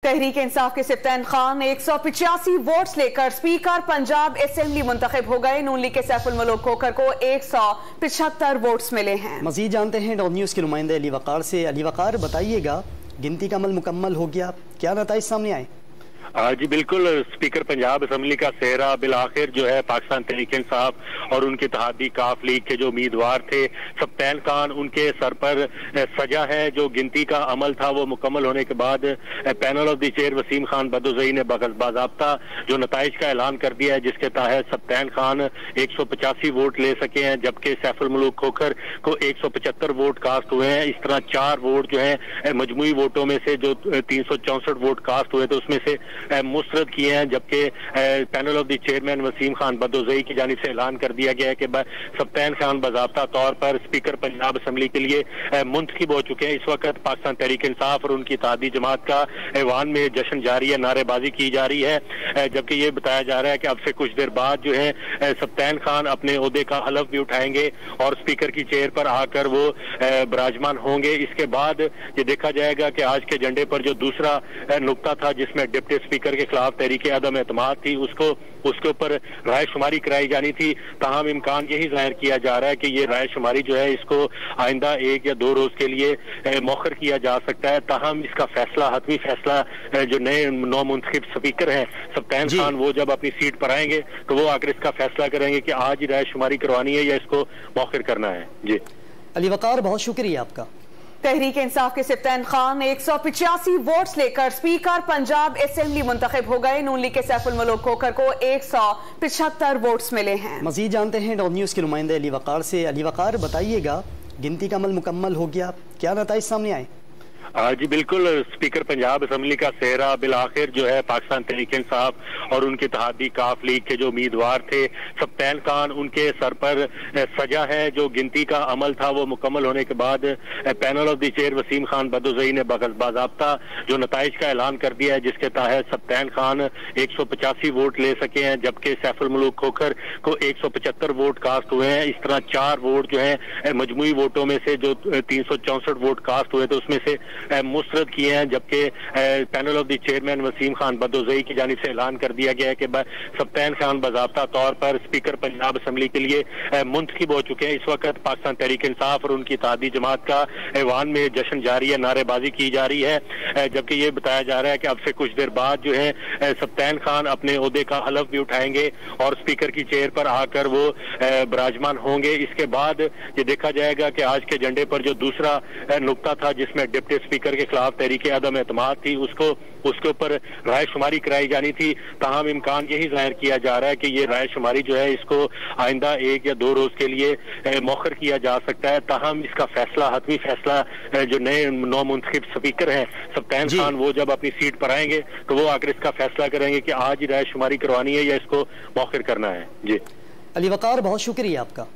तहरीक इंसाफ के सिफ्तैन खान 185 वोट्स लेकर speaker Punjab assembly मुंतखब हो गए। नून लीग के सैफुल मलूक खोखर को 175 वोट्स मिले हैं। मजीद जानते हैं डॉन न्यूज़ के नुमाइंदे अली वकार से। अली वकार, बताइएगा, गिनती का अमल मुकम्मल हो गया, क्या नताइज सामने आए? जी बिल्कुल, स्पीकर पंजाब असम्बली का सेहरा बिल आखिर जो है पाकिस्तान तहरीक इंसाफ और उनके इत्तेहादी काफ लीग के जो उम्मीदवार थे सफ्तान खान, उनके सर पर सजा है। जो गिनती का अमल था वो मुकम्मल होने के बाद panel of the chair Wasim Khan Badozai ने बाज़ाब्ता जो नताइज का ऐलान कर दिया है, जिसके तहत सफ्तान खान 185 वोट ले सके हैं, जबकि सैफुल मलूक खोखर को 175 वोट कास्ट हुए हैं। इस तरह 4 वोट जो है मजमूई वोटों में से जो 364 वोट कास्ट हुए थे उसमें से मुस्तरद किए हैं, जबकि panel of the chairman Wasim Khan Badozai की जानिब से ऐलान कर दिया गया है कि सफ्तान खान बाज़ाब्ता तौर पर स्पीकर पंजाब असम्बली के लिए मुंतखब हो चुके हैं। इस वक्त पाकिस्तान तहरीक इंसाफ और उनकी इत्तेहादी जमात का ऐवान में जश्न जारी है, नारेबाजी की जा रही है, जबकि ये बताया जा रहा है कि अब से कुछ देर बाद जो है सफ्तान खान अपने ओहदे का हलफ भी उठाएंगे और स्पीकर की चेयर पर आकर वो विराजमान होंगे। इसके बाद ये देखा जाएगा कि आज के एजेंडे पर जो दूसरा नुकता था जिसमें डिप्टी स्पीकर के खिलाफ तहरीक अदम एतमाद थी, उसके ऊपर राय शुमारी कराई जानी थी। ताहम इम्कान यही जाहिर किया जा रहा है कि ये राय शुमारी जो है इसको आइंदा 1 या 2 रोज के लिए मौखर किया जा सकता है। ताहम इसका फैसला, हतमी फैसला जो नए नौ मुंतखब स्पीकर हैं सफ्तान खान, वो जब अपनी सीट पर आएंगे तो वो आकर इसका फैसला करेंगे कि आज ही राय शुमारी करवानी है या इसको मौखर करना है। जी अली वकार, बहुत शुक्रिया आपका। तहरीक इंसाफ के सिफ्तैन खान 185 वोट्स लेकर स्पीकर पंजाब असेंबली मुंतखब हो गए। नून लीग के सैफुल मलूक खोखर को 175 वोट्स मिले हैं। मजीद जानते हैं डॉन न्यूज़ के नुमाइंदे अली वकार से। अली वकार, बताइएगा, गिनती का अमल मुकम्मल हो गया, क्या नताइज सामने आए? जी बिल्कुल, स्पीकर पंजाब असम्बली का सेहरा बिल आखिर जो है पाकिस्तान तहरीक इंसाफ और उनके इत्तेहादी काफ लीग के जो उम्मीदवार थे सफ्तान खान, उनके सर पर सजा है। जो गिनती का अमल था वो मुकम्मल होने के बाद panel of the chair Wasim Khan Badozai ने बाज़ाब्ता जो नताइज का ऐलान कर दिया है, जिसके तहत सफ्तान खान 185 वोट ले सके हैं, जबकि सैफुल मलूक खोखर को 175 वोट कास्ट हुए हैं। इस तरह 4 वोट जो है मजमूई वोटों में से जो 364 वोट कास्ट हुए थे उसमें से मुस्तरद किए हैं, जबकि panel of the chairman Wasim Khan Badozai की जानिब से ऐलान कर दिया गया है कि सफ्तान खान बाज़ाब्ता तौर पर स्पीकर पंजाब असम्बली के लिए मुंतखब हो चुके हैं। इस वक्त पाकिस्तान तहरीक इंसाफ और उनकी इत्तेहादी जमात का ऐवान में जश्न जारी है, नारेबाजी की जा रही है, जबकि ये बताया जा रहा है कि अब से कुछ देर बाद जो है सफ्तान खान अपने ओहदे का हलफ भी उठाएंगे और स्पीकर की चेयर पर आकर वो विराजमान होंगे। इसके बाद ये देखा जाएगा कि आज के एजेंडे पर जो दूसरा नुकता था जिसमें डिप्टी स्पीकर के खिलाफ तहरीक अदम एतमाद थी, उसके ऊपर राय शुमारी कराई जानी थी। ताहम इम्कान यही जाहिर किया जा रहा है कि ये राय शुमारी जो है इसको आइंदा 1 या 2 रोज के लिए मौखर किया जा सकता है। ताहम इसका फैसला, हतमी फैसला जो नए 9 मुंतखब स्पीकर हैं सफ्तान खान, वो जब अपनी सीट पर आएंगे तो वो आकर इसका फैसला करेंगे कि आज ही राय शुमारी करवानी है या इसको मौखर करना है। जी अली वकार, बहुत शुक्रिया आपका।